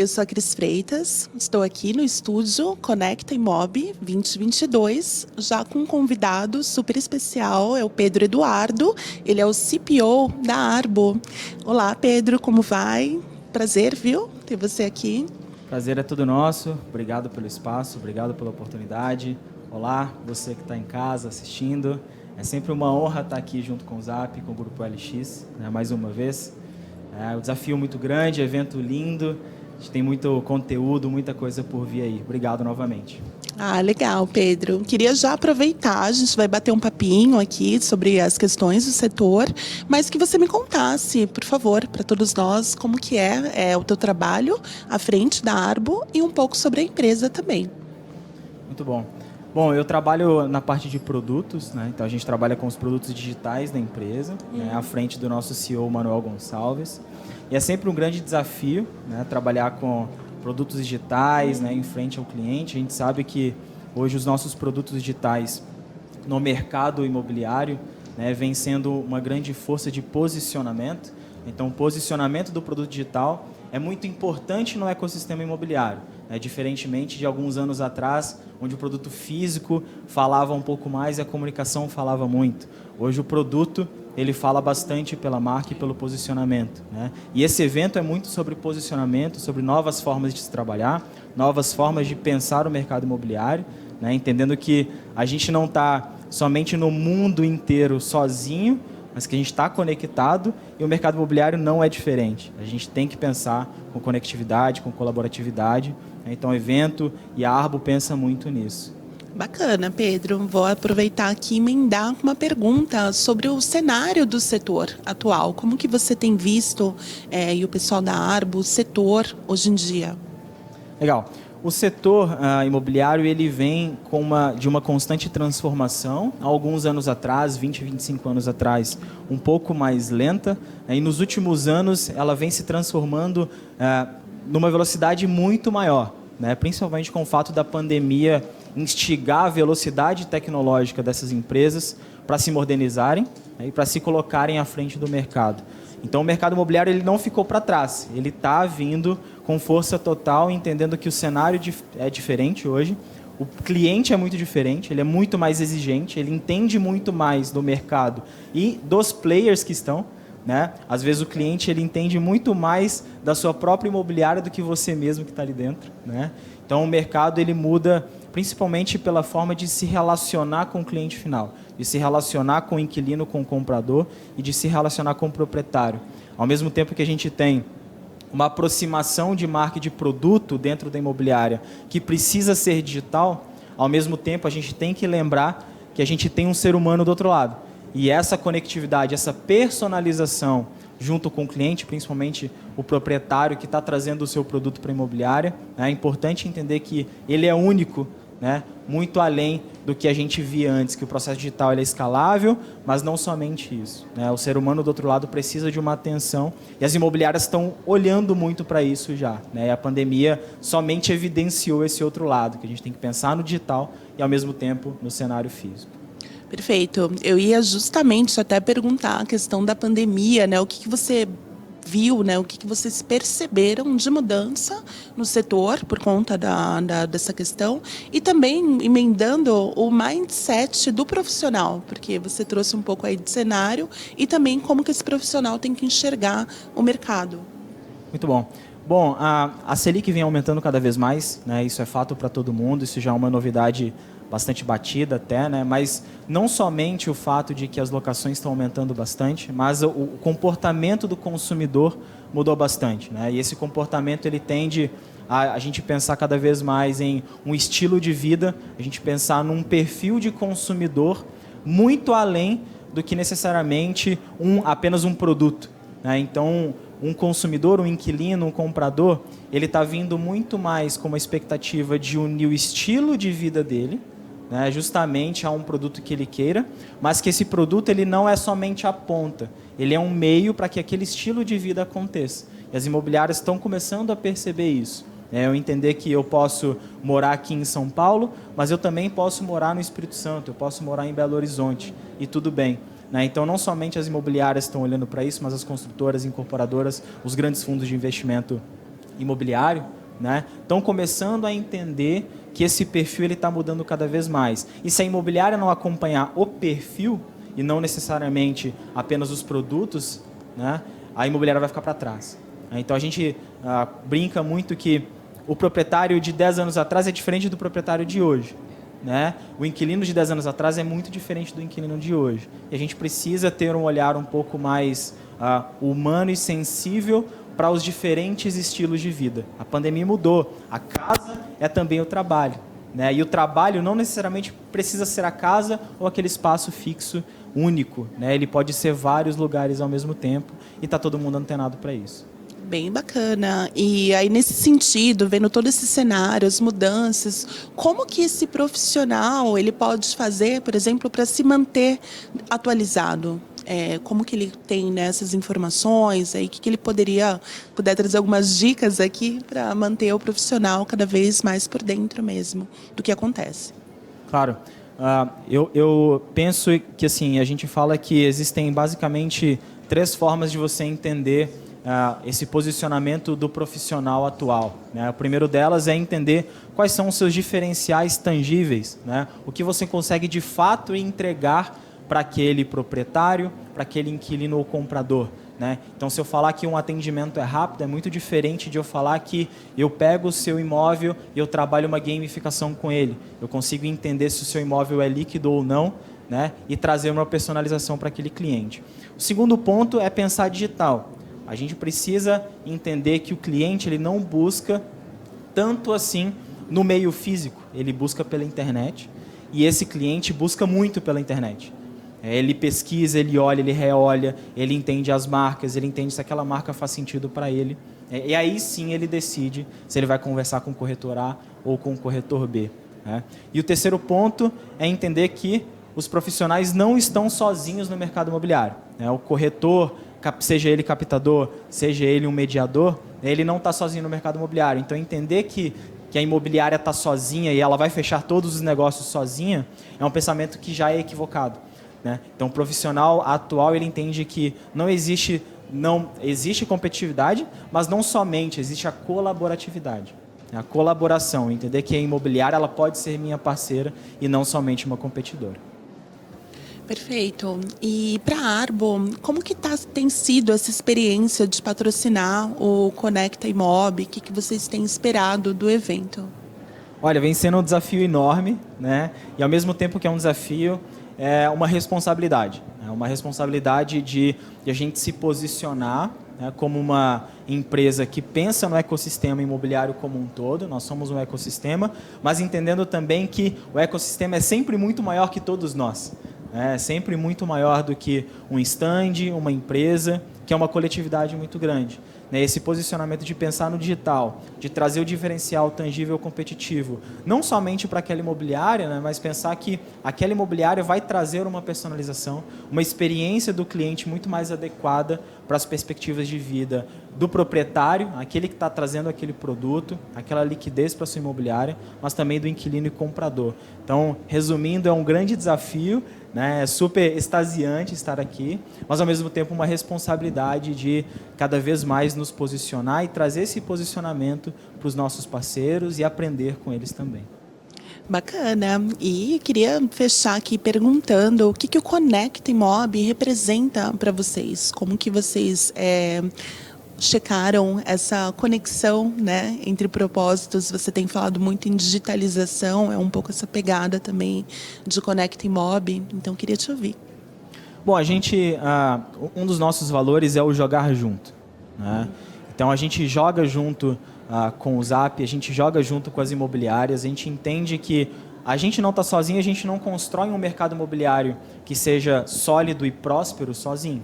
eu sou a Cris Freitas, estou aqui no estúdio Conecta Imob 2022, já com um convidado super especial, é o Pedro Eduardo, ele é o CPO da Arbo. Olá, Pedro, como vai? Prazer, viu, ter você aqui. Prazer é tudo nosso, obrigado pelo espaço, obrigado pela oportunidade. Olá, você que está em casa assistindo, é sempre uma honra estar aqui junto com o Zap, com o Grupo LX, né, mais uma vez. É um desafio muito grande, evento lindo, a gente tem muito conteúdo, muita coisa por vir aí. Obrigado novamente. Ah, legal, Pedro. Queria já aproveitar, a gente vai bater um papinho aqui sobre as questões do setor, mas que você me contasse, por favor, para todos nós, como que é o teu trabalho à frente da Arbo e um pouco sobre a empresa também. Muito bom. Bom, eu trabalho na parte de produtos, né? Então a gente trabalha com os produtos digitais da empresa, né? À frente do nosso CEO, Manuel Gonçalves. E é sempre um grande desafio, né? Trabalhar com produtos digitais, né? Em frente ao cliente. A gente sabe que hoje os nossos produtos digitais no mercado imobiliário, né? Vem sendo uma grande força de posicionamento. Então o posicionamento do produto digital é muito importante no ecossistema imobiliário. Diferentemente de alguns anos atrás, onde o produto físico falava um pouco mais e a comunicação falava muito. Hoje o produto ele fala bastante pela marca e pelo posicionamento, né? E esse evento é muito sobre posicionamento, sobre novas formas de se trabalhar, novas formas de pensar o mercado imobiliário, né? Entendendo que a gente não está somente no mundo inteiro sozinho, mas que a gente está conectado e o mercado imobiliário não é diferente. A gente tem que pensar com conectividade, com colaboratividade. Então, o evento e a Arbo pensa muito nisso. Bacana, Pedro. Vou aproveitar aqui e emendar com uma pergunta sobre o cenário do setor atual. Como que você tem visto, e o pessoal da Arbo, o setor hoje em dia? Legal. O setor imobiliário ele vem de uma constante transformação. Há alguns anos atrás, 20, 25 anos atrás, um pouco mais lenta. E nos últimos anos, ela vem se transformando numa velocidade muito maior, né? Principalmente com o fato da pandemia instigar a velocidade tecnológica dessas empresas para se modernizarem, né, e para se colocarem à frente do mercado. Então, o mercado imobiliário ele não ficou para trás, ele está vindo com força total, entendendo que o cenário é diferente hoje, o cliente é muito diferente, ele é muito mais exigente, ele entende muito mais do mercado e dos players que estão, né? Às vezes o cliente ele entende muito mais da sua própria imobiliária do que você mesmo que está ali dentro, né? Então, o mercado ele muda principalmente pela forma de se relacionar com o cliente final, de se relacionar com o inquilino, com o comprador e de se relacionar com o proprietário. Ao mesmo tempo que a gente tem uma aproximação de marca e de produto dentro da imobiliária que precisa ser digital, ao mesmo tempo a gente tem que lembrar que a gente tem um ser humano do outro lado. E essa conectividade, essa personalização junto com o cliente, principalmente o proprietário que está trazendo o seu produto para a imobiliária, né? É importante entender que ele é único, né? Muito além do que a gente via antes, que o processo digital ele é escalável, mas não somente isso, né? O ser humano do outro lado precisa de uma atenção e as imobiliárias estão olhando muito para isso já, né? E a pandemia somente evidenciou esse outro lado, que a gente tem que pensar no digital e ao mesmo tempo no cenário físico. Perfeito. Eu ia justamente até perguntar a questão da pandemia, né? O que você viu, né? O que vocês perceberam de mudança no setor por conta dessa questão e também emendando o mindset do profissional, porque você trouxe um pouco aí de cenário e também como que esse profissional tem que enxergar o mercado. Muito bom. Bom, a Selic vem aumentando cada vez mais, né? Isso é fato para todo mundo, isso já é uma novidade bastante batida até, né? Mas não somente o fato de que as locações estão aumentando bastante, mas o comportamento do consumidor mudou bastante, né? E esse comportamento ele tende a gente pensar cada vez mais em um estilo de vida, a gente pensar num perfil de consumidor muito além do que necessariamente apenas um produto, né? Então, um consumidor, um inquilino, um comprador, ele está vindo muito mais com uma expectativa de unir o estilo de vida dele, né, justamente a um produto que ele queira, mas que esse produto ele não é somente a ponta, ele é um meio para que aquele estilo de vida aconteça. E as imobiliárias estão começando a perceber isso. Eu entender que eu posso morar aqui em São Paulo, mas eu também posso morar no Espírito Santo, eu posso morar em Belo Horizonte, e tudo bem. Então, não somente as imobiliárias estão olhando para isso, mas as construtoras, incorporadoras, os grandes fundos de investimento imobiliário, né, estão começando a entender que esse perfil está mudando cada vez mais. E se a imobiliária não acompanhar o perfil, e não necessariamente apenas os produtos, né, a imobiliária vai ficar para trás. Então a gente brinca muito que o proprietário de 10 anos atrás é diferente do proprietário de hoje, né? O inquilino de 10 anos atrás é muito diferente do inquilino de hoje. E a gente precisa ter um olhar um pouco mais humano e sensível para os diferentes estilos de vida. A pandemia mudou. A casa é também o trabalho, né? E o trabalho não necessariamente precisa ser a casa ou aquele espaço fixo único, né? Ele pode ser vários lugares ao mesmo tempo e está todo mundo antenado para isso. Bem bacana. E aí, nesse sentido, vendo todo esse cenário, as mudanças, como que esse profissional ele pode fazer, por exemplo, para se manter atualizado? Como que ele tem, né, essas informações? Aí, que ele puder trazer algumas dicas aqui para manter o profissional cada vez mais por dentro mesmo do que acontece? Claro. Eu penso que assim, a gente fala que existem basicamente 3 formas de você entender esse posicionamento do profissional atual, né? O primeiro delas é entender quais são os seus diferenciais tangíveis, né? O que você consegue de fato entregar para aquele proprietário, para aquele inquilino ou comprador, né? Então, se eu falar que um atendimento é rápido, é muito diferente de eu falar que eu pego o seu imóvel e eu trabalho uma gamificação com ele. Eu consigo entender se o seu imóvel é líquido ou não, né? E trazer uma personalização para aquele cliente. O segundo ponto é pensar digital. A gente precisa entender que o cliente ele não busca tanto assim no meio físico, ele busca pela internet e esse cliente busca muito pela internet. Ele pesquisa, ele olha, ele reolha, ele entende as marcas, ele entende se aquela marca faz sentido para ele. E aí sim ele decide se ele vai conversar com o corretor A ou com o corretor B, né? E o terceiro ponto é entender que os profissionais não estão sozinhos no mercado imobiliário, né? O corretor, seja ele captador, seja ele um mediador, ele não está sozinho no mercado imobiliário. Então, entender que a imobiliária está sozinha e ela vai fechar todos os negócios sozinha, é um pensamento que já é equivocado, né? Então, o profissional atual ele entende que não existe competitividade, mas não somente, existe a colaboratividade. A colaboração, entender que a imobiliária ela pode ser minha parceira e não somente uma competidora. Perfeito. E para a Arbo, como que tem sido essa experiência de patrocinar o Conecta Imob? O que vocês têm esperado do evento? Olha, vem sendo um desafio enorme, né? E ao mesmo tempo que é um desafio, é uma responsabilidade. É uma responsabilidade de a gente se posicionar, né, como uma empresa que pensa no ecossistema imobiliário como um todo. Nós somos um ecossistema, mas entendendo também que o ecossistema é sempre muito maior que todos nós. É sempre muito maior do que um stand, uma empresa, que é uma coletividade muito grande. Esse posicionamento de pensar no digital, de trazer o diferencial tangível competitivo, não somente para aquela imobiliária, né, mas pensar que aquela imobiliária vai trazer uma personalização, uma experiência do cliente muito mais adequada para as perspectivas de vida do proprietário, aquele que está trazendo aquele produto, aquela liquidez para a sua imobiliária, mas também do inquilino e comprador. Então, resumindo, é um grande desafio, né? É super extasiante estar aqui, mas ao mesmo tempo uma responsabilidade de cada vez mais nos posicionar e trazer esse posicionamento para os nossos parceiros e aprender com eles também. Bacana. E queria fechar aqui perguntando o que o Conecta Imob representa para vocês? Como que vocês checaram essa conexão, né, entre propósitos? Você tem falado muito em digitalização, é um pouco essa pegada também de Conecta Imob, então queria te ouvir. Bom, um dos nossos valores é o jogar junto, né? Então a gente joga junto com o Zap, a gente joga junto com as imobiliárias, a gente entende que a gente não está sozinho, a gente não constrói um mercado imobiliário que seja sólido e próspero sozinho.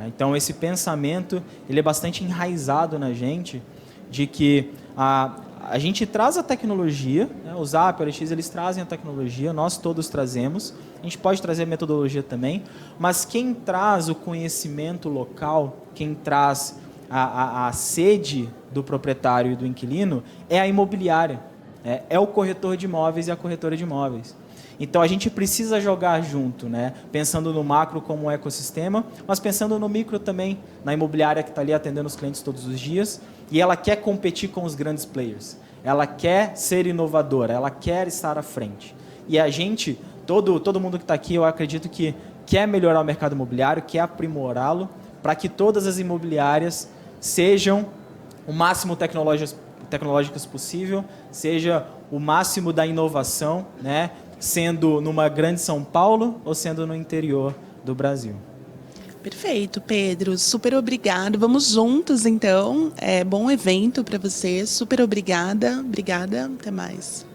Então esse pensamento ele é bastante enraizado na gente, de que a gente traz a tecnologia, né? O Zap, o OLX, eles trazem a tecnologia, nós todos trazemos, a gente pode trazer a metodologia também, mas quem traz o conhecimento local, quem traz a sede do proprietário e do inquilino é a imobiliária, é o corretor de imóveis e a corretora de imóveis. Então a gente precisa jogar junto, né? Pensando no macro como um ecossistema, mas pensando no micro também, na imobiliária que está ali atendendo os clientes todos os dias, e ela quer competir com os grandes players. Ela quer ser inovadora, ela quer estar à frente. E a gente, todo mundo que está aqui, eu acredito que quer melhorar o mercado imobiliário, quer aprimorá-lo, para que todas as imobiliárias sejam o máximo tecnológicas possível, seja o máximo da inovação, né? Sendo numa grande São Paulo ou sendo no interior do Brasil. Perfeito, Pedro. Super obrigado. Vamos juntos, então. Bom evento para você. Super obrigada. Obrigada. Até mais.